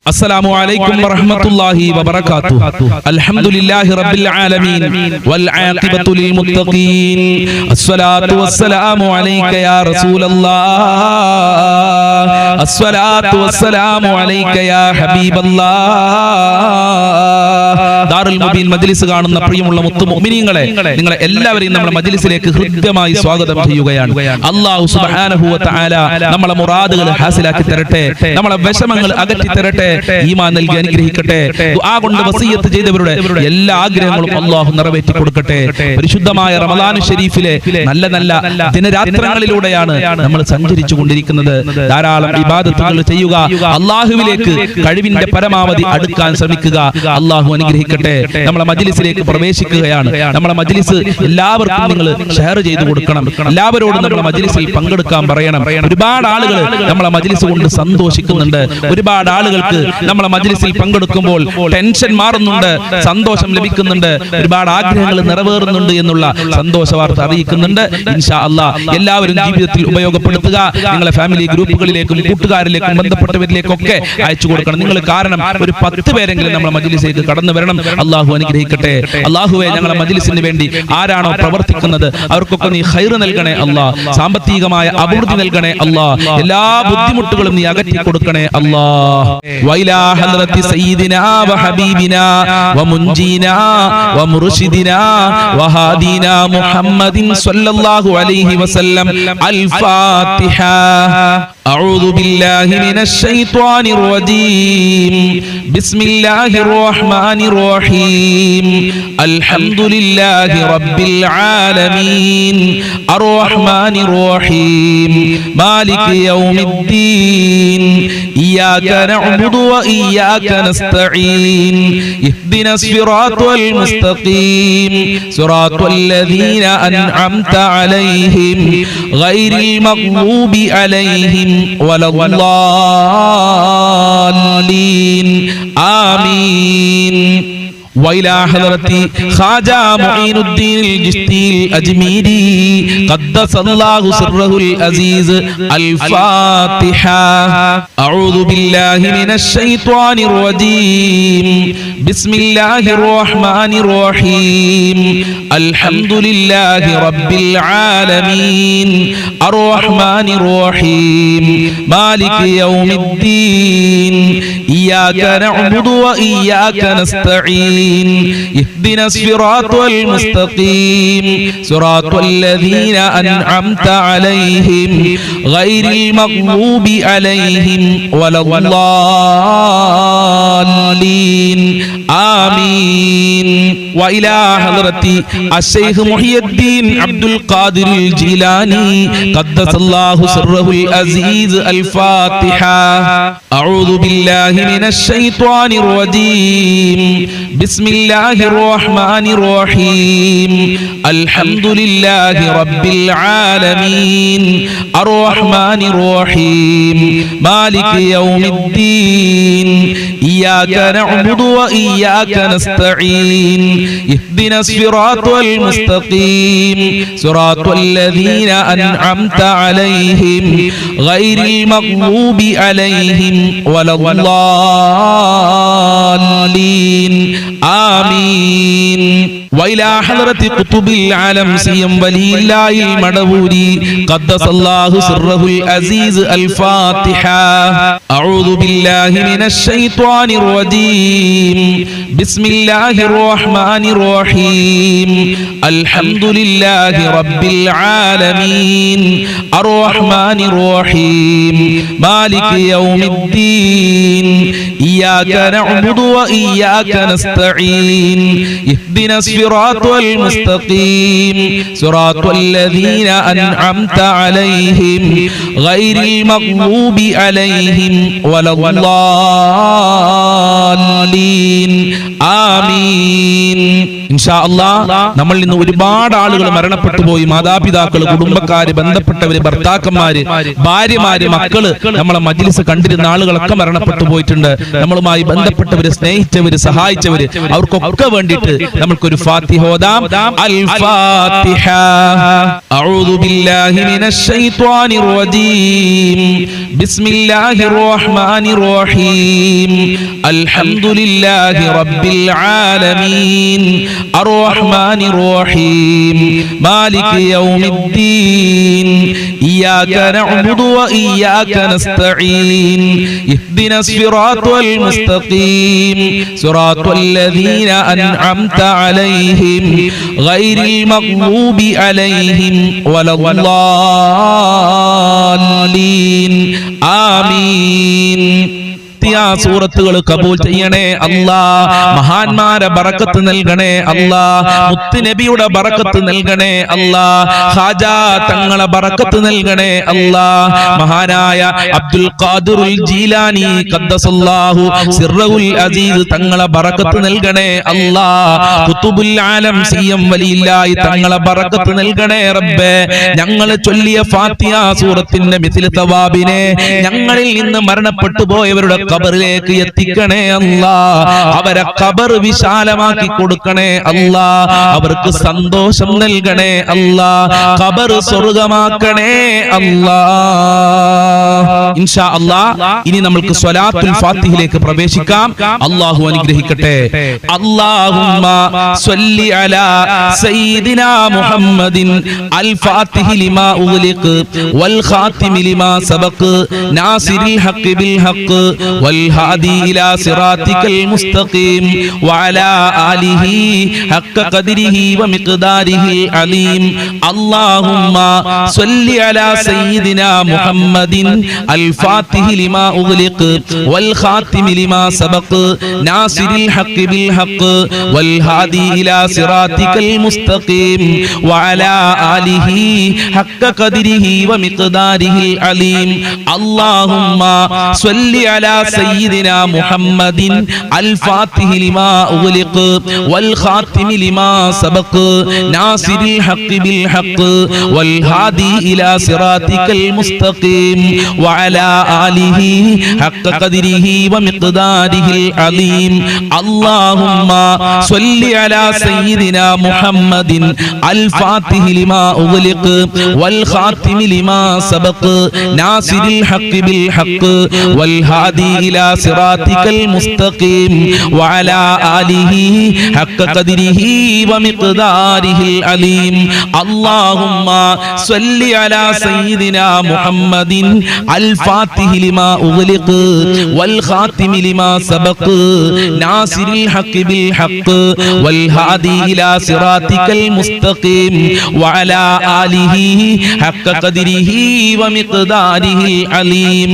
السلام عليكم ورحمة الله وبركاته. الحمد لله رب العالمين والعاقبة للمتقين. الصلاة والسلام عليك يا رسول الله. الصلاة والسلام عليك يا حبيب الله. ദാറുൽ മുബീൻ മജ്ലിസ് കാണുന്ന പ്രിയമുള്ള മുത്തുമുഅ്മിനീങ്ങളെ, നിങ്ങളെ എല്ലാവരെയും നമ്മുടെ മജ്ലിസിലേക്ക് ഹൃദ്യമായി സ്വാഗതം ചെയ്യുകയാണ്. അല്ലാഹു സുബ്ഹാനഹു വ തആല നമ്മളെ മുറാദുകൾ ഹാസിലാക്കി തരട്ടെ, നമ്മളെ വിഷമങ്ങൾ അകറ്റി തരട്ടെ, ഈമാൻ നൽകി അനുഗ്രഹിക്കട്ടെ. ദുആ കൊണ്ട് വസിയത്ത് ചെയ്തവരുടെ എല്ലാ ആഗ്രഹങ്ങളും അല്ലാഹു നിറവേറ്റി കൊടുക്കട്ടെ. പരിശുദ്ധമായ റമദാൻ ശരീഫിലെ നല്ല നല്ല ദിനരാത്രങ്ങളിലൂടെയാണ് നമ്മൾ സഞ്ചരിച്ചു കൊണ്ടിരിക്കുന്നത്. ധാരാളം ഇബാദത്തുകൾ ചെയ്യുക, അല്ലാഹുവിലേക്ക് കഴിവിന്റെ പരമാവധി അടുക്കാൻ ശ്രമിക്കുക. അല്ലാഹു അനുഗ്രഹിക്കട്ടെ. നമ്മളെ മജ്ലിസിലേക്ക് പ്രവേശിക്കുകയാണ്. നമ്മളെ മജ്ലിസ് എല്ലാവർക്കും നിങ്ങൾ ഷെയർ ചെയ്തു കൊടുക്കണം. എല്ലാവരോടും നമ്മളെ മജ്ലിസിൽ പങ്കെടുക്കാൻ പറയണം. ഒരുപാട് ആളുകൾ നമ്മളെ മജ്ലിസ് കൊണ്ട് സന്തോഷിക്കുന്നുണ്ട്. ഒരുപാട് ആളുകൾക്ക് നമ്മളെ മജ്ലിസിൽ പങ്കെടുക്കുമ്പോൾ ടെൻഷൻ മാറുന്നുണ്ട്, സന്തോഷം ലഭിക്കുന്നുണ്ട്, ഒരുപാട് ആഗ്രഹങ്ങൾ നിറവേറുന്നുണ്ട് എന്നുള്ള സന്തോഷ വാർത്ത അറിയിക്കുന്നുണ്ട്. ഇൻഷാ അല്ലാഹ് എല്ലാവരും ജീവിതത്തിൽ ഉപയോഗപ്പെടുത്തുക. നിങ്ങളെ ഫാമിലി ഗ്രൂപ്പുകളിലേക്കും കൂട്ടുകാരിലേക്കും ബന്ധപ്പെട്ടവരിലേക്കൊക്കെ അയച്ചു കൊടുക്കണം. നിങ്ങൾ കാരണം ഒരു 10 പേരെങ്കിലും നമ്മളെ മജ്ലിസിലേക്ക് കടന്നു വരണം. അല്ലാഹു അനുഗ്രഹിക്കട്ടെ. അല്ലാഹുവേ, ഞങ്ങളുടെ മജ്ലിസിന് വേണ്ടി ആരാണോ പ്രവർത്തിക്കുന്നത് അവർക്കൊക്കെ നീ ഖൈറ് നൽകണേ അല്ലാഹ്. സാമ്പത്തികമായ അഭിവൃദ്ധി നൽകണേ അല്ലാഹ്. എല്ലാ ബുദ്ധിമുട്ടുകളും നീ അകറ്റി കൊടുക്കണേ അല്ലാഹ്. വൈലാ ഹദ്റത്തി സയ്യിദിനാ വഹബീബിനാ വമുൻജീനാ വമുർശിദിനാ വഹാദീനാ മുഹമ്മദിൻ സ്വല്ലല്ലാഹു അലൈഹി വസല്ലം. അൽ ഫാത്തിഹ. അഊദു ബില്ലാഹി മിനശ് ശൈത്വാനിർ റജീം. ബിസ്മില്ലാഹിർ റഹ്മാനിർ റഹീം. അൽഹംദുലില്ലാഹി റബ്ബിൽ ആലമീൻ. അർറഹ്മാനിർ റഹീം. മാലികി യൗമിദ്ദീൻ. ഇയ്യാക നഅ്ബുദു وإياك نستعين. اهدنا الصراط المستقيم صراط الذين أنعمت عليهم غير المغضوب عليهم ولا الضالين. آمين. وإلى حضرة خواجة معين الدين الجشتي الأجميري قدس الله سره العزيز. الفاتحة. أعوذ بالله من الشيطان الرجيم. بسم الله الرحمن الرحيم. الحمد لله رب العالمين. الرحمن الرحيم. مالك يوم الدين. إياك نعبد وإياك نستعين. اهدنا الصراط المستقيم صراط الذين أنعمت عليهم غير المغضوب عليهم ولا الضالين. آمين. وإلى حضرة الشيخ محي الدين عبد القادر الجيلاني قدس الله سره العزيز. الفاتحة. أعوذ بالله من الشيطان الرجيم. بسم الله الرحمن الرحيم. الحمد لله رب العالمين. الرحمن الرحيم. مالك يوم الدين. إياك نعبد وإياك نستعين. اهدنا الصراط المستقيم صراط الذين أنعمت عليهم غير المغضوب عليهم ولا الضالين. آمين. وإلى حضرة قطب العالم سيم ولي الله المدبوري قدس الله سره العزيز. الفاتحة. أعوذ بالله من الشيطان الرجيم. بسم الله الرحمن الرحيم. الحمد لله رب العالمين. الرحمن الرحيم. مالك يوم الدين. إياك نعبد وإياك نستعين. اهدنا الصراط المستقيم صراط الذين أنعمت عليهم غير المغضوب عليهم ولا الضالين. آمين. ഇൻഷാ അല്ലാഹ് നമ്മൾ ഇന്ന് ഒരുപാട് ആളുകൾ മരണപ്പെട്ടു പോയി. മാതാപിതാക്കൾ, കുടുംബക്കാര്, ബന്ധപ്പെട്ടവര്, ഭർത്താക്കന്മാര്, ഭാര്യമാര്, മക്കള്, നമ്മളെ മജ്ലിസ് കണ്ടിരുന്ന ആളുകളൊക്കെ മരണപ്പെട്ടു പോയിട്ടുണ്ട്. നമ്മളുമായി ബന്ധപ്പെട്ടവര്, സ്നേഹിച്ചവര്, സഹായിച്ചവര്, അവർക്കൊക്കെ വേണ്ടിയിട്ട് നമ്മൾക്കൊരു ഫാത്തിഹ ഓതാം. അൽ ഫാത്തിഹ. അഊദു ബില്ലാഹി മിനശ് ശൈത്വാനിർ റജീം. ബിസ്മില്ലാഹിർ റഹ്മാനിർ റഹീം. അൽഹംദുലില്ലാഹി റബ്ബിൽ ആലമീൻ. അർറഹ്മാനിർ റഹീം. മാലികി യൗമിദ്ദീൻ. ഇയ്യാക നഅ്ബുദു വ ഇയ്യാക നസ്തഈൻ. ഇഹ്ദിനസ് സിറാത്തൽ മുസ്തഖീം. സിറാത്തൽ ലദീന അൻഅംത അലൈഹിം ഗൈറിൽ മഗ്ദൂബി അലൈഹിം വലദ്ദാല്ലീൻ. ആമീൻ. സൂറത്തുകൾ കബൂൽ ചെയ്യണേ അല്ലാ. മഹാന്മാരെ ബറക്കത്ത് നൽകണേ അല്ലാ. മുത്തുനബിയുടെ ബറക്കത്ത് നൽകണേ അല്ലാ. ഖാജാ തങ്ങളെ ബറക്കത്ത് നൽകണേ അല്ലാ. മഹാനായ അബ്ദുൽ ഖാദിറുൽ ജീലാനി ഖദ്ദസല്ലാഹു സിർറഹുൽ അസീസ് തങ്ങളെ ബറക്കത്ത് നൽകണേ അല്ലാ. ഖുതുബുൽ ആലം സിയം വലിയില്ലാഹി തങ്ങളെ ബറക്കത്ത് നൽകണേ റബ്ബേ. ഞങ്ങൾ ചൊല്ലിയ ഫാത്തിഹ സൂറത്തിന്റെ മിസ്ൽ തവാബിനെ ഞങ്ങളിൽ നിന്ന് മരണപ്പെട്ടു പോയവരുടെ ഖബറിലേക്ക് എത്തിക്കണേ അല്ലാ. അവരെ ഖബർ വിശാലമാക്കി കൊടുക്കണേ അല്ലാ. അവർക്ക് സന്തോഷം നൽകണേ അല്ലാ. ഖബർ സ്വർഗ്ഗമാക്കണേ അല്ലാ. ഇൻഷാ അല്ലാഹ് ഇനി നമുക്ക് സ്വലാത്തുൽ ഫാത്തിഹയിലേക്ക് പ്രവേശിക്കാം. അല്ലാഹു അനുഗ്രഹിക്കട്ടെ. അല്ലാഹുമ്മ സ്വല്ലി അലാ സയ്യിദിനാ മുഹമ്മദിൻ അൽ ഫാത്തിഹി ലിമാ ഉഗ്ലിഖ് വൽ ഖാതിമി ലിമാ സബഖ് നാസിരിൽ ഹഖ് ബിൽ ഹഖ് والهادي إلى صراطك المستقيم وعلى آله حق قدره ومقداره العظيم. اللهم صل على سيدنا محمد الفاتح لما أغلق والخاتم لما سبق ناصر الحق بالحق والهادي إلى صراطك المستقيم وعلى آله حق قدره ومقداره العظيم. اللهم صل على سيدنا محمد الفاتح لما أغلق والخاتم لما سبق ناصر الحق بالحق والهادي إلى صراطك المستقيم وعلى آله حق قدره ومقداره العظيم. اللهم صل على سيدنا محمد الفاتح لما أغلق والخاتم لما سبق ناصر الحق بالحق والهادي إلى صراطك المستقيم وعلى آله حق قدره ومقداره العظيم. اللهم صل على سيدنا محمد الفاتح لما أغلق والخاتم لما سبق ناصر الحق بالحق والهادي إلى صراطك المستقيم وعلى آله حق قدره ومقداره العظيم.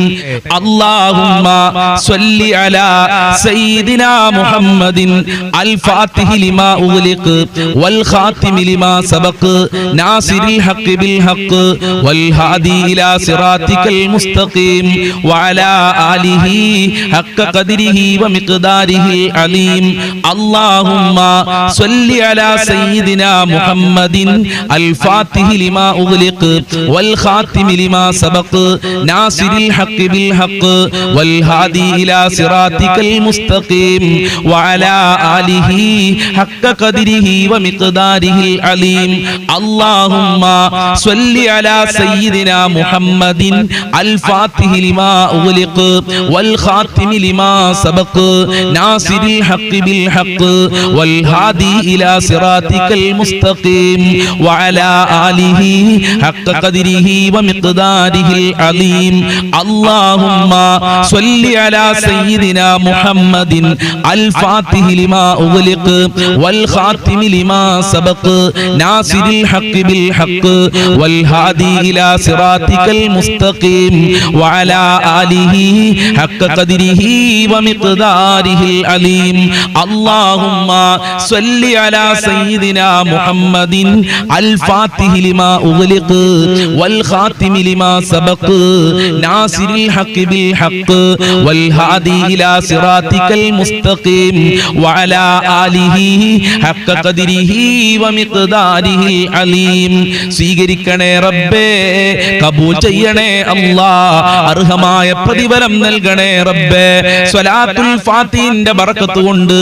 اللهم صل على سيدنا محمد الفاتح لما أغلق والخاتم لما سبق ناصر الحق بالحق والهادي إلى صراطك المستقيم وعلى آله حق قدره ومقداره العظيم. اللهم صل على سيدنا محمد الفاتح لما أغلق والخاتم لما سبق ناصر الحق بالحق والهادي إلى صراطك المستقيم وعلى آله حق قدره ومقداره العظيم. اللهم صل على سيدنا محمد الفاتح لما أغلق والخاتم لما سبق ناصر الحق بالحق والهادي إلى صراطك المستقيم وعلى آله حق قدره ومقداره العظيم. اللهم صل على سيدنا محمد الفاتح لما أغلق والخاتم لما سبق ناصر الحق بالحق والهادي إلى صراطك المستقيم وعلى آله حق قدره ومقداره العظيم. اللهم صل على سيدنا محمد الفاتح لما أغلق والخاتم لما سبق ناصر الحق بالحق والهادي إلى صراطك المستقيم وعلى آله حق قدره ومقداره العليم സ്വീകരിക്കണേ റബ്ബേ, കബൂൽ ചെയ്യണേ അല്ലാഹ്, അർഹമായ പ്രതിഫലം നൽകണേ റബ്ബേ. സ്വലാത്തുൽ ഫാത്തിഹിന്റെ ബറക്കത്ത് കൊണ്ട്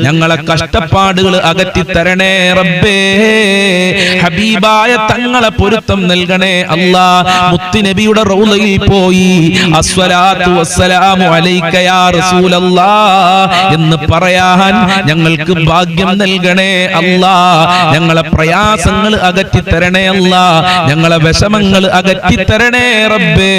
ഞങ്ങളെ കഷ്ടപ്പാടുകൾ അകറ്റി തരണേ റബ്ബേ. ഹബീബായ തങ്ങളെ പൊരുത്തം നൽകണേ അല്ലാഹ്. മുത്തുനബിയുടെ റൗളയിൽ പോയി അസ്സലാത്തു വസ്സലാമു അലൈക യാ റസൂലല്ലാഹ് എന്ന് പറയാൻ ഞങ്ങൾക്ക് ഭാഗ്യം നൽകണേ അല്ലാഹ്. ഞങ്ങളെ പ്രയാസങ്ങൾ അകറ്റി തരണേ അല്ലാഹ്, ഞങ്ങളെ വിഷമങ്ങൾ അകറ്റി തരണേ റബ്ബേ.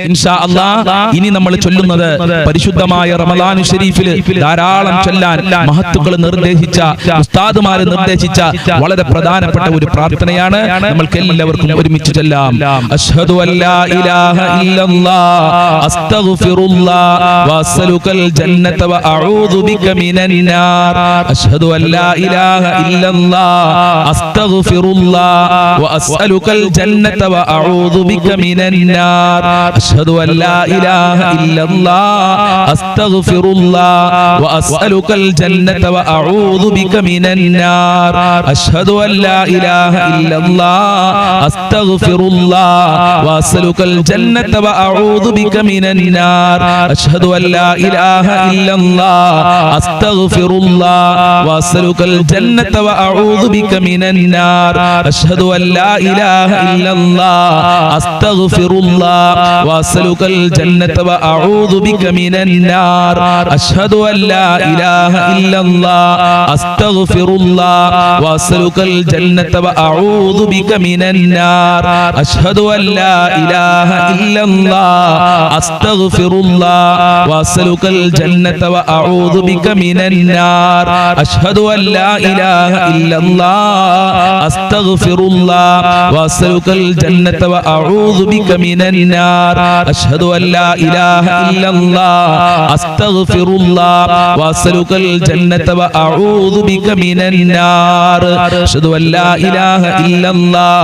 ഇൻഷാ അല്ലാഹ് ഇനി നമ്മൾ ചൊല്ലുന്നത് പരിശുദ്ധമായ റമളാൻ ശരീഫിൽ ധാരാളം ചൊല്ലാൻ മഹത്തുക്കൾ നിർദ്ദേശിച്ച, ഉസ്താദുമാർ നിർദ്ദേശിച്ച വളരെ പ്രധാനപ്പെട്ട ഒരു പ്രാർത്ഥനയാണ്. നമ്മൾക്ക് എല്ലാവർക്കും ഒരുമിച്ച് ചൊല്ലാം. അശ്ഹദു അല്ലാ ഇലാഹ ഇല്ലല്ലാഹ് അസ്തഗ്ഫിറുല്ലാഹ് വഅസ്അലുകൽ ജന്നത വഅഊദു ബിക മിനൻ നാർ. അശ്ഹദു അല്ലാ ഇലാഹ ഇല്ലല്ലാഹ് അസ്തഗ്ഫിറുല്ലാഹ് വഅസ്അലുകൽ ജന്നത വഅഊദു ബിക മിനൻ നാർ. അശ്ഹദു അല്ലാ ഇലാഹ ഇല്ലല്ലാഹ് അസ്തഗ്ഫിറുല്ലാഹ് വഅസ്അലുകൽ ജന്നത വഅഊദു ബിക മിനൻ നാർ. അശ്ഹദു അല്ലാ ഇലാഹ ഇല്ലല്ലാഹ് അസ്തഗ്ഫിറുല്ലാഹ് വഅസ്അലുകൽ ജന്നത വഅഊദു ബിക മിനൻ നാർ. അശ്ഹദു അല്ലാ ഇലാഹ ഇല്ലല്ലാഹ് അസ്തഗ്ഫിറുല്ലാഹ് വഅസ്അലുകൽ ജന്നത വഅഊദു ബിക മിനൻ നാർ. അശ്ഹദു അല്ലാ ഇലാഹ ഇല്ലല്ലാഹ് അസ്തഗ്ഫിറുല്ലാഹ് വഅസ്അലുകൽ ജന്നത വഅഊദു ബിക മിനൻ നാർ. അശ്ഹദു അല്ലാ ഇലാഹ ഇല്ലല്ലാഹ് അസ്തഗ്ഫിറുല്ലാഹ് വഅസ്അലുകൽ ജന്നത വഅഊദു ബിക മിനൻ നാർ. അശ്ഹദു അല്ലാ ഇലാഹ ഇല്ലല്ലാഹ് അസ്തഗ്ഫിറുല്ലാഹ് വഅസ്അലുകൽ ജന്നത വഅഊദു ബിക മിനൻ നാർ. അശ്ഹദു അല്ലാ ഇലാഹ ഇല്ലല്ലാഹ് അസ്തഗ്ഫിറുല്ലാഹ് വഅസ്അലുകൽ ജന്നത വഅഊദു ബിക മിനൻ നാർ. അശ്ഹദു അല്ലാ ഇലാഹ ഇല്ലല്ലാഹ് അസ്തഗ്ഫിറുല്ലാഹ് വഅസ്അലുകൽ ജന്നത വഅഊദു ബിക മിനൻ നാർ. അശ്ഹദു അല്ലാ ഇലാഹ ഇല്ലല്ലാഹ്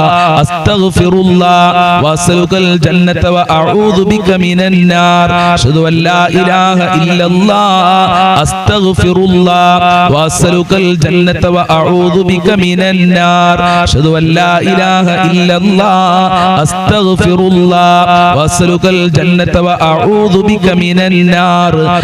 അസ്തഗ്ഫിറുല്ലാഹ് വഅസ്അലുകൽ ജന്നത വഅഊദു ബിക മിനൻ നാർ. അശ്ഹദു അല്ലാ ഇലാഹ ഇല്ലല്ലാഹ് അസ്തഗ്ഫിറുല്ലാഹ് വഅസ്അലുകൽ ജന്നത വഅഊദു ബിക മിനൻ നാർ. അശ്ഹദു അല്ലാ ഇലാഹ ഇല്ലല്ലാഹ് അസ്തഗ്ഫിറുല്ലാഹ് വഅസ്അലുകൽ ജന്നത വഅഊദു ബിക മിനൻ നാർ.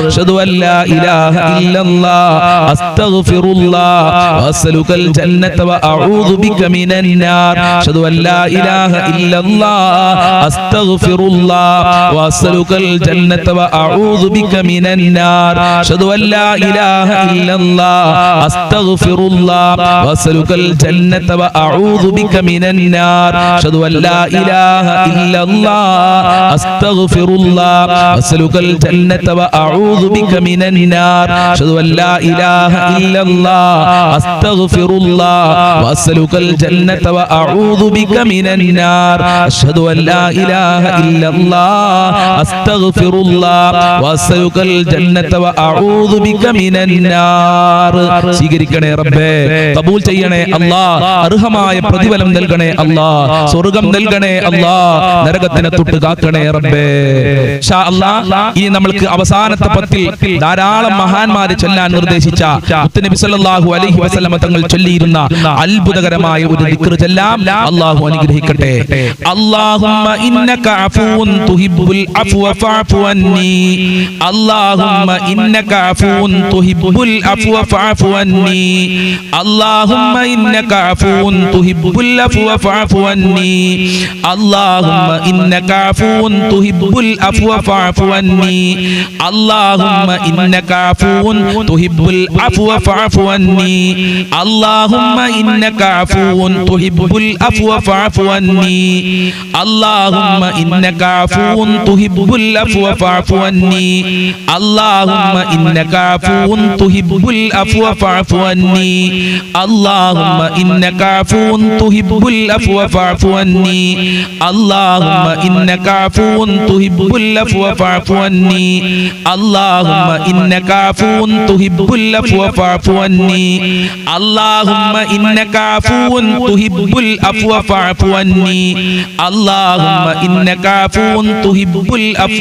അശ്ഹദു അല്ലാ ഇലാഹ ഇല്ലല്ലാഹ് അസ്തഗ്ഫിറുല്ലാഹ് വഅസ്അലുകൽ ജന്നത വഅഊദു ബിക മിനൻ നാർ. അശ്ഹദു അല്ലാ ഇലാഹ ഇല്ലല്ലാഹ് അസ്തഗ്ഫിറുല്ലാഹ് വഅസ്അലുകൽ ജന്നത വഅഊദു ബിക മിനൻ നാർ. അശ്ഹദു അല്ലാ ഇലാഹ ഇല്ലല്ലാഹ് അസ്തഗ്ഫിറുല്ലാഹ് വഅസ്അലുകൽ ജന്നത വഅഊദു ബിക മിനൻ നാർ. അശ്ഹദു അല്ലാ ഇലാഹ ഇല്ലല്ലാഹ് അസ്തഗ്ഫിറുല്ലാഹ് വഅസ്അലുകൽ ജന്നത വഅഊദു ബിക മിനൻ നാർ. അശ്ഹദു അല്ലാ ഇലാഹ ഇല്ലല്ലാഹ് അസ്തഗ്ഫിറുല്ലാഹ് വഅസ്അലുകൽ ജന്നത വഅഊദു ബിക മിനൻ നാർ. അശ്ഹദു അല്ലാ ഇലാഹ ഇല്ലല്ലാഹ് അസ്തഗ്ഫിറുല്ലാഹ് വഅസ്അലുകൽ ജന്നത വഅഊദു ബിക മിനൻ നാർ. സ്വീകരിക്കണേ റബ്ബേ, കബൂൽ ചെയ്യണേ അല്ലാഹ്, അർഹമായ പ്രതിഫലം നൽകണേ അല്ലാഹ്, സ്വർഗ്ഗം നൽകണേ അല്ലാഹ്, നരകത്തിനെ തൊട്ട് കാക്കണേ റബ്ബേ. ഇൻഷാ അല്ലാഹ് ഇനി നമ്മൾക്ക് അവസാനത്തെ പത്തിൽ ധാരാളം മഹാന്മാരെ ചൊല്ലാൻ നിർദ്ദേശിച്ച മുത്തുനബി സല്ലല്ലാഹു അലൈഹി വസല്ലമ തങ്ങൾ ചൊല്ലിയിരുന്ന അത്ഭുതകരമായ ഒരു ദിക്ർ ചൊല്ലാം. അല്ലാഹു അനുഗ്രഹിക്കട്ടെ. അല്ലാഹുമ്മ ഇന്നക അഫൂൻ തുഹിബ്ബുൽ അഫ്വ ഫഅഫു അന്നി. അല്ലാഹുമ്മ ഇന്നക അഫൂൻ തുഹിബ്ബുൽ അഫ്വ ഫഅഫു അന്നി. അല്ലാഹുമ്മ ഇന്നക അഫൂൻ തുഹിബ്ബുൽ അഫ്വ ഫഅഫു അന്നി. അല്ലാഹുമ്മ ഇന്നക അഫൂൻ തുഹിബ്ബുൽ അഫ്വ ഫഅഫു അന്നി. അല്ലാഹുമ്മ ഇന്നക അഫൂൻ തുഹിബ്ബുൽ അഫ്വ ഫഅഫു അന്നി. അല്ലാഹുമ്മ ഇന്നക അഫൂൻ തുഹിബ്ബുൽ അഫ്വ ഫഅഫു അന്നി. അല്ലാഹുമ്മ ഇന്നക അഫൂൻ തുഹിബ്ബുൽ അഫ്വ ഫഅഫു അന്നി. അല്ലാഹുമ്മ ഇന്നക അഫൂൻ തുഹിബ്ബുൽ അഫ്വ ഫഅഫു അന്നി. അല്ലാഹുമ്മ ഇന്നക അഫൂൻ തുഹിബ്ബുൽ അഫ്വ ഫഅഫു അന്നി. അല്ലാഹുമ്മ ഇന്നക അഫൂൻ തുഹിബ്ബുൽ അഫ്വ ഫഅഫു അന്നി. അല്ലാഹുമ്മ ഇന്നക അഫൂൻ തുഹിബ്ബുൽ അഫ്വ ഫഅഫു അന്നി. അല്ലാഹുമ്മ ഇന്നക അഫൂൻ തുഹിബ്ബുൽ അഫ്വ ഫഅഫു അന്നി. അല്ലാഹുമ്മ ഇന്നക അഫൂൻ തുഹിബ്ബുൽ അഫ്വ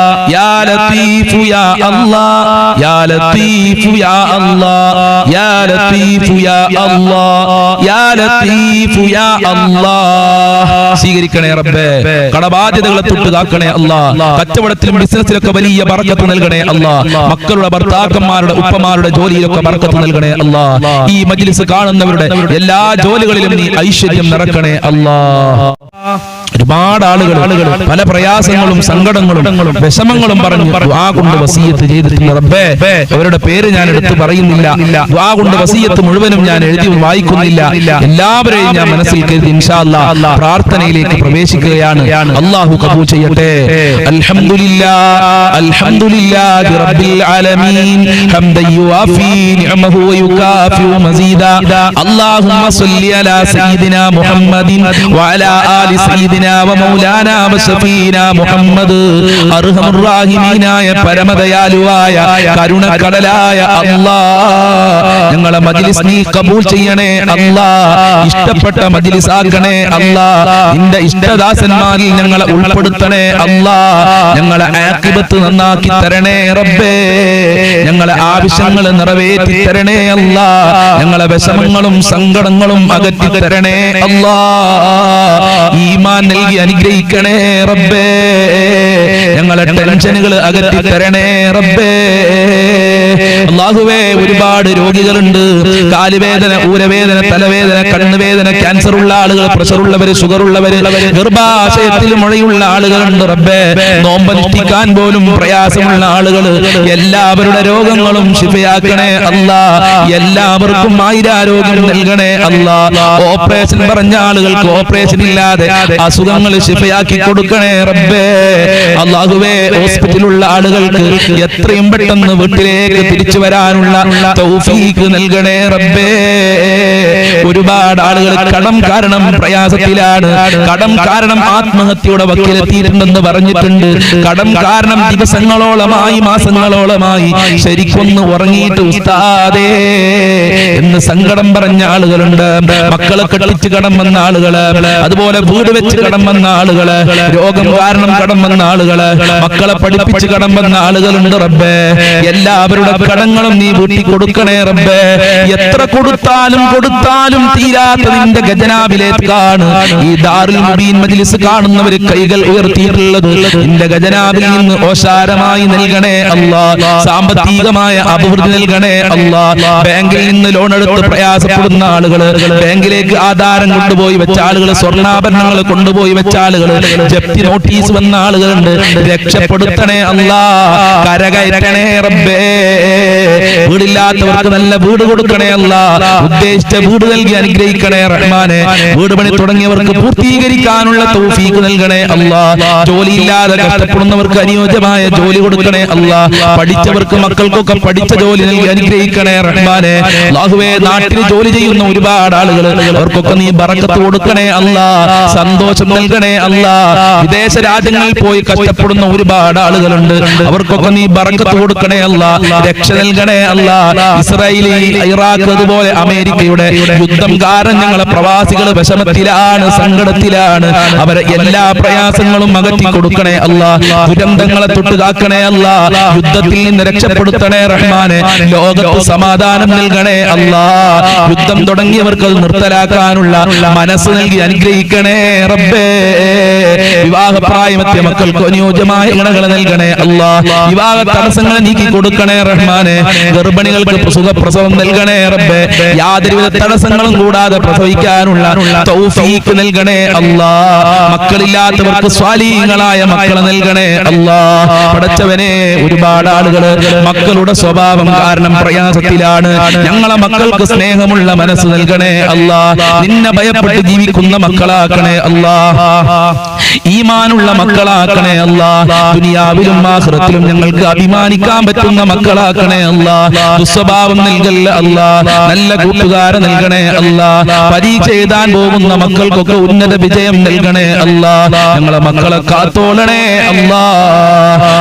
യാ ലത്തീഫു യാ അല്ലാഹ് യാ ലത്തീഫു യാ അല്ലാഹ് യാ ലത്തീഫു യാ അല്ലാഹ് യാ ലത്തീഫു യാ അല്ലാഹ്. സ്വീകരിക്കണേ റബ്ബേ, കടബാധ്യതകളെ തൊട്ട് കാക്കണേ അല്ലാഹ്, കച്ചവടത്തിലും ബിസിനസ്സിലൊക്കെ വലിയ ബർക്കത്ത് നൽകണേ അല്ലാഹ്, മക്കളുടെ ഭർത്താക്കന്മാരുടെ ഉപ്പമാരുടെ ജോലിയിലൊക്കെ ബർക്കത്ത് നൽകണേ അല്ലാഹ്, ഈ മജ്ലിസ് കാണുന്നവരുടെ എല്ലാ ജോലികളിലും നീ ഐശ്വര്യം നിറക്കണേ അല്ലാഹ്. ഒരുപാട് ആളുകൾ പല പ്രയാസങ്ങളും സങ്കടങ്ങളും വിഷമങ്ങളും പറഞ്ഞു ദുആ കൊണ്ട് വസിയത്ത് ചെയ്തിട്ടുണ്ട് റബ്ബേ. അവരുടെ പേര് ഞാൻ എടുത്തു പറയുന്നില്ല, ദുആ കൊണ്ട് വസിയത്ത് മുഴുവനും ഞാൻ എഴുതി വായിക്കുന്നില്ല, എല്ലാവരെയും ഞാൻ മനസ്സിൽ കരുതി ഇൻഷാ അല്ലാഹ് പ്രാർത്ഥനയിലേക്ക് പ്രവേശിക്കുകയാണ്. അല്ലാഹു കബൂൽ ചെയ്യട്ടെ. അൽഹംദുലില്ലാഹ് അൽഹംദുലില്ലാഹി റബ്ബിൽ ആലമീൻ ഹംദൻ യുവാഫി നിഅമഹു വയുകാഫിഉ മസീദാ. അല്ലാഹുമ്മ സ്വല്ലി അലാ സയ്യിദിനാ മുഹമ്മദിൻ വഅലാ ആലി സയ്യിദിനാ വമൗലാനാ വശഫീനാ മുഹമ്മദ്. അർഹമുർ റഹീമീനായ പരമദയാലുവായ കരുണക്കടലായ അല്ലാഹ്, ഞങ്ങളെ മജ്ലിസ് നീ കബൂൽ ചെയ്യണേ അല്ലാഹ്, ഇഷ്ടപ്പെട്ട മജ്ലിസ് ആക്കണേ അല്ലാഹ്, നിന്റെ ഇഷ്ടദാസന്മാരിൽ ഞങ്ങളെ ഉൾപ്പെടുത്തണേ അല്ലാഹ്, ഞങ്ങളെ ആഖിബത്ത് നന്നാക്കി തരണേ റബ്ബേ, ഞങ്ങളെ ആവശ്യങ്ങൾ നിറവേറ്റി തരണേ അല്ലാഹ്, ഞങ്ങളെ വിഷമങ്ങളും സങ്കടങ്ങളും അകറ്റി തരണേ അല്ലാഹ്, ഈമാൻ നൽകി അനുഗ്രഹിക്കണേ റബ്ബേ, ഞങ്ങളെ ടെൻഷനുകൾ അകറ്റി തരണേ റബ്ബേ. അല്ലാഹുവേ, ഒരുപാട് രോഗികളുണ്ട്, കാലുവേദന, ഊരവേദന, തലവേദന, കണ്ണുവേദന, ക്യാൻസർ ഉള്ള ആളുകൾ, പ്രഷർ ഉള്ളവര്, ഷുഗർ ഉള്ളവര്, ഗർഭാശയത്തിൽ മുഴയുള്ള ആളുകളുണ്ട് റബ്ബേ, നോമ്പനുഷ്ഠിക്കാൻ പോലും പ്രയാസമുള്ള ആളുകൾ, എല്ലാവരുടെ രോഗങ്ങളും ശിഫയാക്കണേ അല്ലാഹ്, എല്ലാവർക്കും ആയുരാരോഗ്യം നൽകണേ അല്ലാഹ്, ഓപ്പറേഷൻ പറഞ്ഞ ആളുകൾക്ക് ഓപ്പറേഷൻ ഇല്ലാതെ അസുഖങ്ങൾ ശിഫയാക്കി കൊടുക്കണേ റബ്ബേ. അല്ലാഹുവേ, ഹോസ്പിറ്റലിലുള്ള ആളുകൾക്ക് എത്രയും പെട്ടെന്ന് വീട്ടിലേക്ക് തിരിച്ചു വരാനുള്ള തൗഫീഖ് നൽകണേ റബ്ബേ. ഒരുപാട് ആളുകൾ കടം കാരണം പ്രയാസത്തിലാണ്, കടം കാരണം ആത്മഹത്യയുടെ വക്കിലെത്തിയിട്ടുണ്ടെന്ന് പറഞ്ഞിട്ടുണ്ട്, കടം കാരണം ദിവസങ്ങളോളമായി മാസങ്ങളോളമായി ശരിക്കൊന്ന് ഉറങ്ങിയിട്ട് ഉസ്താദേ എന്ന് സങ്കടം പറഞ്ഞ ആളുകളുണ്ട്, മക്കളെ കെട്ടിച്ച് കടം വന്ന ആളുകള്, അതുപോലെ വീട് വെച്ച് കടം വന്ന ആളുകള്, രോഗം കാരണം കടം വന്ന ആളുകള്, മക്കളെ പഠിപ്പിച്ച് കടം വന്ന ആളുകളുണ്ട് റബ്ബേ. എല്ലാവരുടെ കടങ്ങളും നീ വീട്ടി കൊടുക്കണേ റബ്ബേ. എത്ര കൊടുത്താലും കൊടുത്താലും തീരാത്ത നിന്റെ ഖജനാവിലേക്കാണ് ഈ ദാറുൽ മുബീൻ മജ്ലിസ് കാണുന്നവര് കൈകൾ ഉയർത്തിയിട്ടുള്ളത്. നിന്റെ ഖജനാവിൽ നിന്ന് ഓശാരമായി നൽകണേ അല്ലാഹ്, സാമ്പത്തികമായ അഭിവൃദ്ധി നൽകണേ അല്ലാഹ്. ബാങ്കിൽ നിന്ന് ലോൺ എടുത്ത് പ്രയാസപ്പെടുന്ന ആളുകള്, ബാങ്കിലേക്ക് ആധാരം കൊണ്ടുപോയി വെച്ച ആളുകള്, സ്വർണ്ണാഭരണങ്ങൾ കൊണ്ടുപോയി വെച്ച ആളുകള്, ജപ്തി നോട്ടീസ് വന്ന ആളുകളുണ്ട്, രക്ഷപ്പെടുത്തണേ അല്ലാഹ്, കരകയറ്റണേ റബ്ബേ. വീടില്ലാത്തവർക്ക് നല്ല വീട് കൊടുക്കണേ അല്ലാഹ്, ഉദ്ദേശിച്ച വീട് നൽകി അനുഗ്രഹിക്കണേ റഹ്മാനെ. വീട് പണി തുടങ്ങിയവർക്ക് പൂർത്തീകരിക്കാനുള്ള തൗഫീഖ് നൽകണേ അല്ലാഹ്. ജോലിയില്ലാതെ കഷ്ടപ്പെടുന്നവർക്ക് അനുയോജ്യമായ ജോലി കൊടുക്കണേ അല്ലാഹ്. പഠിച്ചവർക്ക് മക്കൾക്കൊക്കെ പഠിച്ച ജോലി നൽകി അനുഗ്രഹിക്കണേ റഹ്മാനെ. അല്ലാഹുവേ, നാട്ടിൽ ജോലി ചെയ്യുന്ന ഒരുപാട് ആളുകൾ, അവർക്കൊക്കെ നീ ബറക്കത്ത് കൊടുക്കണേ അല്ലാഹ്, സന്തോഷം നൽകണേ അല്ലാഹ്. വിദേശ രാജ്യങ്ങളിൽ പോയി കഷ്ടപ്പെടുന്ന ഒരുപാട് ആളുകളുണ്ട്, അവർക്കൊക്കെ നീ ബറക്കത്ത് കൊടുക്കണേ അല്ലാഹ്, രക്ഷ നൽകണേ അല്ലാഹ്. ഇസ്രായേൽ, ഇറാഖ്, അതുപോലെ അമേരിക്കയുടെ യുദ്ധം കാരണം ഞങ്ങളെ പ്രവാസികൾ വിഷമത്തിലാണ്, സങ്കടത്തിലാണ്, അവരെ എല്ലാ പ്രയാസങ്ങളും അകറ്റി കൊടുക്കണേ അല്ലാഹ്, ദുരന്തങ്ങളെ തൊട്ട് കാക്കണേ അല്ലാഹ്, യുദ്ധത്തിൽ നിന്ന് രക്ഷപ്പെടുത്തണേ റഹ്മാനെ. ലോകത്ത് സമാധാനം നൽകണേ അല്ലാഹ്. യുദ്ധം തുടങ്ങിയവർക്ക് അത് നിർത്തലാക്കാനുള്ള മനസ്സ് നൽകി അനുഗ്രഹിക്കണേ റബ്ബേ. വിവാഹപ്രായമെത്തിയ മക്കൾക്ക് അനുയോജ്യമായ ഇണകളെ നൽകണേ അല്ലാഹ്. വിവാഹ തടസ്സങ്ങളെ നീക്കി കൊടുക്കണേ റഹ്മാനെ. ഗർഭിണികൾക്ക് സുഖപ്രസവം നൽകണേ റബ്ബേ. യാതൊരുവിധ തടസ്സങ്ങളും കൂടാതെ പ്രസവിക്കാനുള്ള തൗഫീഖ് നൽകണേ അല്ലാഹ്. മക്കളില്ലാത്തവർക്ക് സ്വാലിഹീങ്ങളായ മക്കളെ നൽകണേ അല്ലാഹ്. പടച്ചവനെ, ഒരുപാട് ആളുകൾ മക്കളുടെ സ്വഭാവം കാരണം പ്രയാസത്തിലാണ്. ഞങ്ങളെ മക്കൾക്ക് സ്നേഹമുള്ള മനസ്സ് നൽകണേ അല്ലാഹ്. നിന്നെ ഭയപ്പെട്ട് ജീവിക്കുന്ന മക്കളാക്കണേ അല്ലാഹ്. ഈമാനുള്ള മക്കളാക്കണേ അല്ലാഹ്. ദുനിയാവിലും ആഖിറത്തിലും ഞങ്ങൾക്ക് അഭിമാനിക്കാൻ പറ്റുന്ന മക്കളാക്കണേ അല്ലാ. ദുസ്വഭാവം നൽകല്ല അല്ലാ. നല്ല കൂട്ടുകാരെ നൽകണേ അല്ലാ. പരീക്ഷ എഴുതാൻ പോകുന്ന മക്കൾക്കൊക്കെ ഉന്നത വിജയം നൽകണേ അല്ലാ. ഞങ്ങളെ മക്കളെ കാത്തോളണേ അല്ലാ.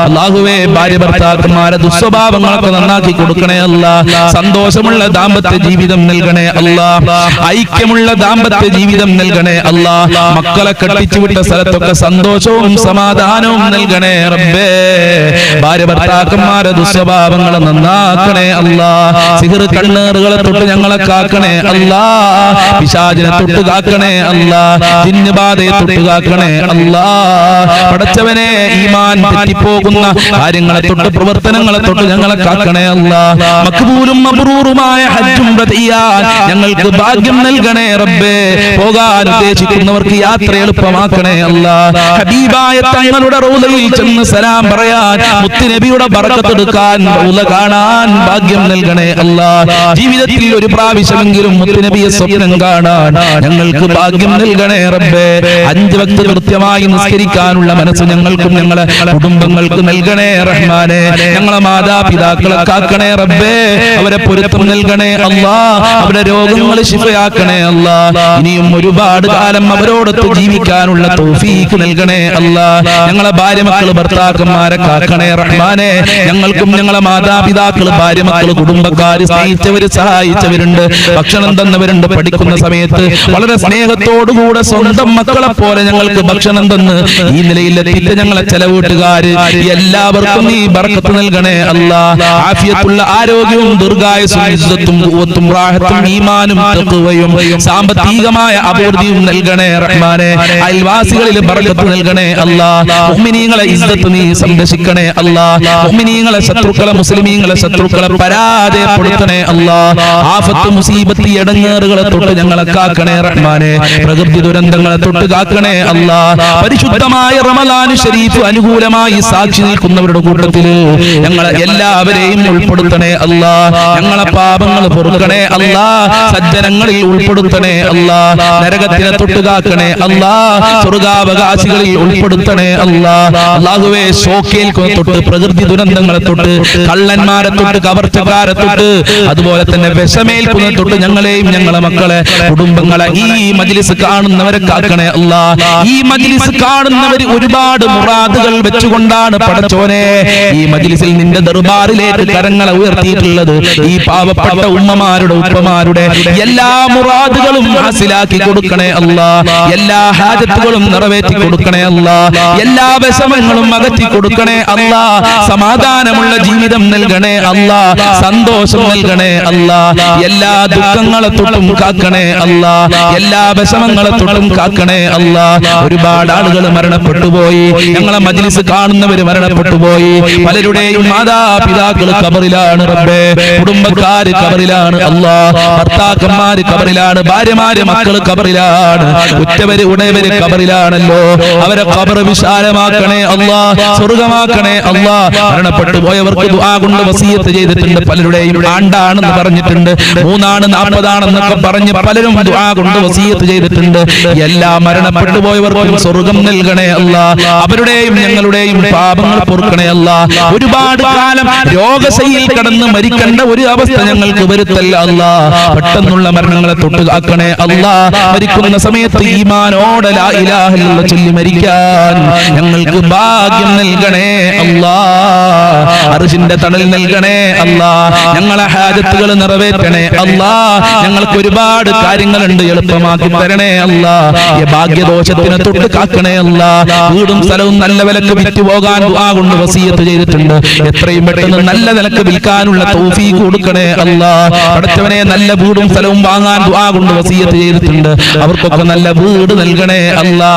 അല്ലാഹുവേ, ഭാര്യ ഭർത്താക്കന്മാരെ ദുസ്വഭാവങ്ങളൊക്കെ നന്നാക്കി കൊടുക്കണേ അല്ലാ. സന്തോഷമുള്ള ദാമ്പത്യ ജീവിതം നൽകണേ അല്ലാ. ഐക്യമുള്ള ദാമ്പത്യ ജീവിതം നൽകണേ അല്ലാ. മക്കളെ കെട്ടിച്ചുവിട്ട സ്ഥലത്തൊക്കെ സന്തോഷവും സമാധാനവും നൽകണേ റബ്ബേ. ഭാര്യ ഭർത്താക്കന്മാരെ ദുസ്വഭാവങ്ങളെ നന്നാക്കണേ അല്ലാ. സിഹ്ർ കണ്ണേറുകളെ തൊട്ട് ഞങ്ങളെ കാക്കണേ അല്ലാ. പിശാചിനെ തൊട്ട് കാക്കണേ അല്ലാ. ജിന്നുബാധയെ തൊട്ട് കാക്കണേ അല്ലാ. പടച്ചവനെ, ഈമാൻ തെറ്റിപ്പോകുന്ന കാര്യങ്ങളെ തൊട്ട് പ്രവർത്തനങ്ങളെ തൊട്ട് ഞങ്ങളെ കാക്കണേ അല്ലാ. മഖ്ബൂലും മബ്റൂറുമായ ഹജ്ജും ചെയ്യാൻ ഞങ്ങൾക്ക് ഭാഗ്യം നൽകണേ റബ്ബേ. പോകാൻ ഉദ്ദേശിക്കുന്നവർക്ക് യാത്ര എളുപ്പമാക്കണേ അല്ലാ. ഹബീബായ തങ്ങളുടെ റൗളയിൽ ചെന്ന് സലാം പറയാൻ, മുത്തുനബിയുടെ ബറക്കത്ത് എടുക്കാൻ, റൗള കാണാൻ ഭാഗ്യം നൽകണേ അല്ലാ. ജീവിതത്തിൽ ഒരു പ്രാവശ്യമെങ്കിലും മുത്തുനബിയെ സ്വപ്നം കാണാൻ ഞങ്ങൾക്ക് ഭാഗ്യം നൽകണേ റബ്ബേ. 5 വക്ത് കൃത്യമായി നിസ്കരിക്കാനുള്ള മനസ്സ് ഞങ്ങൾക്കും ഞങ്ങളെ കുടുംബങ്ങൾക്ക് നൽകണേ റഹ്മാനെ. ഞങ്ങളെ മാതാപിതാക്കളെ കാക്കണേ റബ്ബേ. അവരെ പൊരുത്തം നൽകണേ അല്ലാ. അവരുടെ രോഗങ്ങൾ ശിഫയാക്കണേ അല്ലാ. ഇനിയും ഒരുപാട് കാലം അവരോടൊത്ത് ജീവിക്കാനുള്ള തൗഫീഖ് നൽകണേ അല്ലാ. ഞങ്ങളെ ഭാര്യ മക്കള് ഭർത്താക്കന്മാരെ കാക്കണേ റഹ്മാനെ. ഞങ്ങൾക്കും ഞങ്ങളെ മാതാപിതാക്കൾ, ഭാര്യ മക്കള്, കുടുംബക്കാര്, സ്നേഹിച്ചവര്, സഹായിച്ചവരുണ്ട്, ഭക്ഷണം തന്നവരുണ്ട്. പഠിക്കുന്ന സമയത്ത് വളരെ സ്നേഹത്തോടുകൂടെ സ്വന്തം മക്കളെ പോലെ ഞങ്ങൾക്ക് ഭക്ഷണം തന്ന് ഈ നിലയിലെത്തിയിട്ട് ഞങ്ങളെ ചെലവീട്ടുകാര് എല്ലാവർക്കും നീ ബർക്കത്ത് നൽകണേ അല്ലാ. ആഫിയത്തുള്ള ആരോഗ്യവും ദീർഘായുസ്സും ഇസ്സത്തും ഖുവത്തും റാഹത്തും ഈമാനും തഖ്വയും സാമ്പത്തികമായ അഭിവൃദ്ധിയും നൽകണേ റഹ്മാനെ. അയൽവാസികളിൽ ബർക്കത്ത് നൽകണേ അല്ലാ. മുഅ്മിനീങ്ങളെ ഇസ്സത്ത് നീ സംരക്ഷിക്കണേ അല്ലാ. മുഅ്മിനീങ്ങളെ ശത്രുക്കളെ, മുസ്ലിമീങ്ങളെ ശത്രുക്കളെ പരാജയപ്പെടുത്തണേ അല്ലാ. ആഫത്ത്, മുസീബത്ത്, ഇടങ്ങേറുകളെ തൊട്ട് ഞങ്ങളെ കാക്കണേ റഹ്മാനെ. പ്രകൃതി ദുരന്തങ്ങളെ തൊട്ട് കാക്കണേ അല്ലാ. പരിശുദ്ധമായ റമളാൻ ശരീഫ് അനുകൂലമായി സാക്ഷി നിൽക്കുന്നവരുടെ കൂട്ടത്തിൽ ഞങ്ങളെ എല്ലാവരെയും ഉൾപ്പെടുത്തണേ അല്ലാ. ഞങ്ങളെ പാപങ്ങൾ പൊറുക്കണേ അല്ലാ. സജ്ജനങ്ങളിൽ ഉൾപ്പെടുത്തണേ അല്ലാ. നരകത്തിനെ തൊട്ട് കാക്കണേ അല്ലാ. സ്വർഗാവകാശികളിൽ ഉൾപ്പെടുത്തണേ അല്ലാ. അല്ലാഹുവേ, ശോക്കേൽക്കുന്ന തൊട്ട്, പ്രകൃതി ദുരന്തങ്ങളെ തൊട്ട്, കള്ളന്മാരെ തൊട്ട്, കവർച്ചക്കാരെ തൊട്ട്, അതുപോലെ തന്നെ വിഷമേൽക്കുന്ന തൊട്ട് ഞങ്ങളെയും ഞങ്ങളെ മക്കളെ, കുടുംബങ്ങളെ, ഈ മജ്ലിസ് കാണുന്നവരെ കാക്കണേ അല്ലാ. ഈ മജ്ലിസ് കാണുന്നവർ ഒരുപാട് മുറാദുകൾ വെച്ചുകൊണ്ടാണ് പടച്ചോനെ ഈ മജ്ലിസിൽ നിന്റെ ദർബാറിലേക്ക് കരങ്ങളെ ഉയർത്തിയിട്ടുള്ളത്. ഈ പാവപ്പെട്ട ഉമ്മമാരുടെ, ഉപ്പമാരുടെ എല്ലാ മുറാദുകളും ഹാസിലാക്കി കൊടുക്കണേ അല്ലാ. എല്ലാ ഹാജത്തുകളും നിറവേറ്റി കൊടുക്കണേ അല്ലാ. എല്ലാ വിഷമങ്ങളും അകറ്റി കൊടുക്കണേ അല്ലാ. സമാധാനമുള്ള ജീവിതം നൽകണേ അല്ലാ. സന്തോഷം നൽകണേ അല്ലാ. എല്ലാ ദുഃഖങ്ങളെ തൊട്ടും കാക്കണേ അല്ലാ. എല്ലാ വിഷമങ്ങളെ തൊട്ടും കാക്കണേ അല്ലാ. ഒരുപാട് ആളുകൾ മരണപ്പെട്ടുപോയി. ഞങ്ങളെ മജ്ലിസ് കാണുന്നവര് മരണപ്പെട്ടുപോയി. പലരുടെയും മാതാപിതാക്കൾ ഖബറിലാണ് റബ്ബേ. കുടുംബക്കാര് ഖബറിലാണ് അല്ലാ. ഭർത്താക്കന്മാര് ഖബറിലാണ്. ഭാര്യമാര്, മക്കള് ഖബറിലാണ്. ഉറ്റവര്, ഉടയവര് ഖബറിലാണല്ലോ. അവരെ ഖബർ വിശാലമാക്കണേ അല്ലാ. സ്വർഗമാക്കണേ അല്ലാ. മരണപ്പെട്ടു പോയവർക്ക് ദുആ കൊണ്ട് വസിയത്ത് ചെയ്തിട്ടുണ്ട്. പലരുടെയും ആണ്ടാണെന്ന് പറഞ്ഞിട്ടുണ്ട്, 3 ആണ് 40 ആണെന്നൊക്കെ പറഞ്ഞ് പലരും ദുആ കൊണ്ട് വസിയത്ത് ചെയ്തിട്ടുണ്ട്. എല്ലാ മരണപ്പെട്ടു പോയവർക്കും സ്വർഗം നൽകണേ അല്ലാ. അവരുടെയും ഞങ്ങളുടെയും പാപങ്ങൾ പൊറുക്കണേ അല്ലാ. ഒരുപാട് കാലം രോഗശയ്യയിൽ കിടന്ന് മരിക്കേണ്ട ഒരു അവസ്ഥ ഞങ്ങൾക്ക് വരുത്തല്ല അല്ലാ. പെട്ടെന്നുള്ള മരണങ്ങളെ തൊട്ട് കാക്കണേ അല്ലാ. മരിക്കുന്ന സമയത്ത് ഈമാനോടെ ലാ ഇലാഹ ഇല്ലല്ലാഹ് ചൊല്ലി മരിക്കാൻ ഞങ്ങൾക്ക് ഭാഗ്യം നൽകണേ അല്ലാ. അർശിന്റെ തണൽ നൽകണേ അല്ലാ. ഞങ്ങളെ ഹാജത്തുകൾ നിറവേറ്റണേ അല്ലാ. ഞങ്ങൾക്ക് ഒരുപാട് കാര്യങ്ങളുണ്ട്, എളുപ്പമാക്കി തരണേ അല്ലാ. ഈ ഭാഗ്യദോഷത്തിനെ തൊട്ട് കാക്കണേ അല്ലാ. വീടും സ്ഥലവും നല്ല വിലക്ക് വിറ്റ് പോകാൻ ദുആ കൊണ്ട് വസിയത്ത് ചെയ്തിട്ടുണ്ട്. എത്രയും പെട്ടെന്ന് നല്ല നിലക്ക് വിൽക്കാനുള്ള തൗഫീഖ് കൊടുക്കണേ അല്ലാ. പടച്ചവനെ, നല്ല വീടും സ്ഥലവും വാങ്ങാൻ ദുആ കൊണ്ട് വസിയത്ത് ചെയ്തിട്ടുണ്ട്. അവർക്കൊക്കെ നല്ല വീട് നൽകണേ അല്ലാ.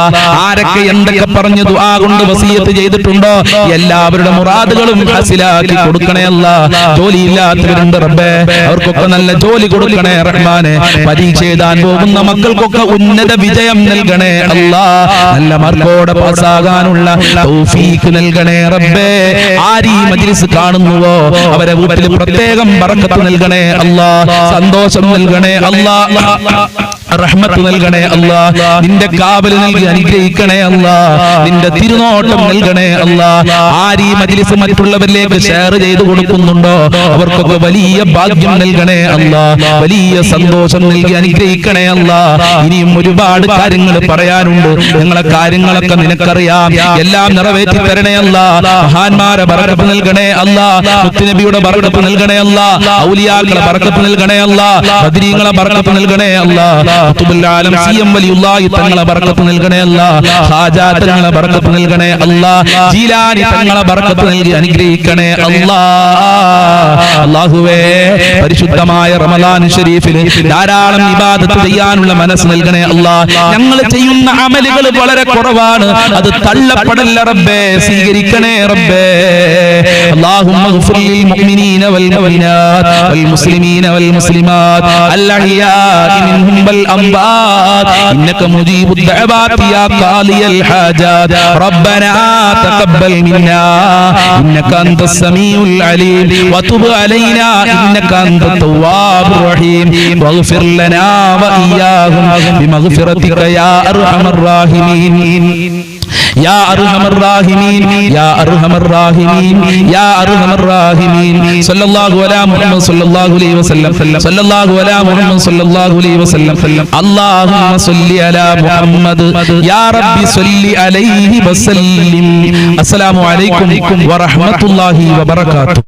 ആരൊക്കെ എന്തൊക്കെ പറഞ്ഞ് ദുആ കൊണ്ട് വസിയത്ത് ചെയ്തിട്ടുണ്ടോ എല്ലാവരുടെ മുറാദുകളും ഹാസിലാക്കി കൊടുക്കണേ അല്ലാ. ജോലിയില്ലാത്തവരുണ്ട് റബ്ബേ, അവർക്കൊക്കെ നല്ല ജോലി കൊടുക്കണേ റഹ്മാനെ. പരീക്ഷ എഴുതാൻ പോകുന്ന മക്കൾക്കൊക്കെ ഉന്നത വിജയം നൽകണേ അല്ലാ. നല്ല മാർക്കോടെ പാസ്സാകാനുള്ള തൗഫീഖ് നൽകണേ റബ്ബേ. ആരീ മജ്ലിസ് കാണുന്നുവോ അവരെ വീട്ടിൽ പ്രത്യേകം ബറക്കത്ത് നൽകണേ അല്ലാ. സന്തോഷം നൽകണേ അല്ലാ. റഹ്മത്ത് നൽകണേ അല്ലാ, നിന്റെ കാവൽ നൽകി അനുഗ്രഹിക്കണേ അല്ലാ, നിന്റെ തിരുനോട്ടം നൽകണേ അല്ലാ. ആര് ഈ മജ്ലിസ് മറ്റുള്ളവരിലേക്ക് ഷെയർ ചെയ്തു കൊടുക്കുന്നുണ്ടോ അവർക്കൊക്കെ വലിയ ഭാഗ്യം നൽകണേ അല്ലാ, വലിയ സന്തോഷം നൽകി അനുഗ്രഹിക്കണേ അല്ലാ. ഇനിയും ഒരുപാട് കാര്യങ്ങൾ പറയാനുണ്ട്, ഞങ്ങളെ കാര്യങ്ങളൊക്കെ നിനക്കറിയാം, എല്ലാം നിറവേറ്റി തരണേ അല്ലാ. മഹാന്മാരെ ബറക്കത്ത് നൽകണേ അല്ലാ, മുത്തുനബിയുടെ ബറക്കത്ത് നൽകണേ അല്ലാ, ഔലിയാക്കളെ ബറക്കത്ത് നൽകണേ അല്ലാ, ബദരീങ്ങളെ ബറക്കത്ത് നൽകണേ അല്ലാ, ഖുതുബുൽ ആലം സിയം വലിയുള്ളാഹി തങ്ങളെ ബറക്കത്ത് നൽകണേ അല്ലാ, ഹാജാ തങ്ങളെ ബറക്കത്ത് നൽകണേ അല്ലാ, ജീലാനി തങ്ങളെ ബറക്കത്ത് നൽകി അനുഗ്രഹിക്കണേ അല്ലാ. അല്ലാഹുവേ, പരിശുദ്ധമായ റമളാൻ ശരീഫിൽ ധാരാളം ഇബാദത്ത് ചെയ്യാനുള്ള മനസ്സ് നൽകണേ അല്ലാ. ഞങ്ങൾ ചെയ്യുന്ന അമലുകൾ വളരെ കുറവാണ്, അത് തള്ളപ്പെടല്ല റബ്ബേ, സ്വീകരിക്കണേ റബ്ബേ. അല്ലാഹുമ്മ ഗ്ഫിർ ലിൽ മുഅ്മിനീന വൽ മുഅ്മിനാത്ത് വൽ മുസ്ലിമീന വൽ മുസ്ലിമാത്ത് അൽ അഹ്യാഇ മിൻഹും വൽ അംവാത് ഇന്നക മുജീബുദ് ദഅവാതി യാ ഖാലിയൽ ഹാജാത് റബ്ബനാ തഖബ്ബൽ മിന്നാ ഇന്നക അൻതസ് സമീഉൽ അലീം വതുബ് അലൈനാ ഇന്നക അൻതത് തവ്വാബുർ റഹീം വഗ്ഫിർ ലനാ വഇയ്യാഹും ബിമഗ്ഫിറതിക യാ അർഹമർ റാഹിമീൻ يا أرحم الراحمين يا أرحم الراحمين يا أرحم الراحمين صلى الله على محمد صلى الله عليه وسلم صلى الله على محمد صلى الله عليه وسلم اللهم صل على محمد يا رب صل عليه وسلم. السلام عليكم ورحمة الله وبركاته.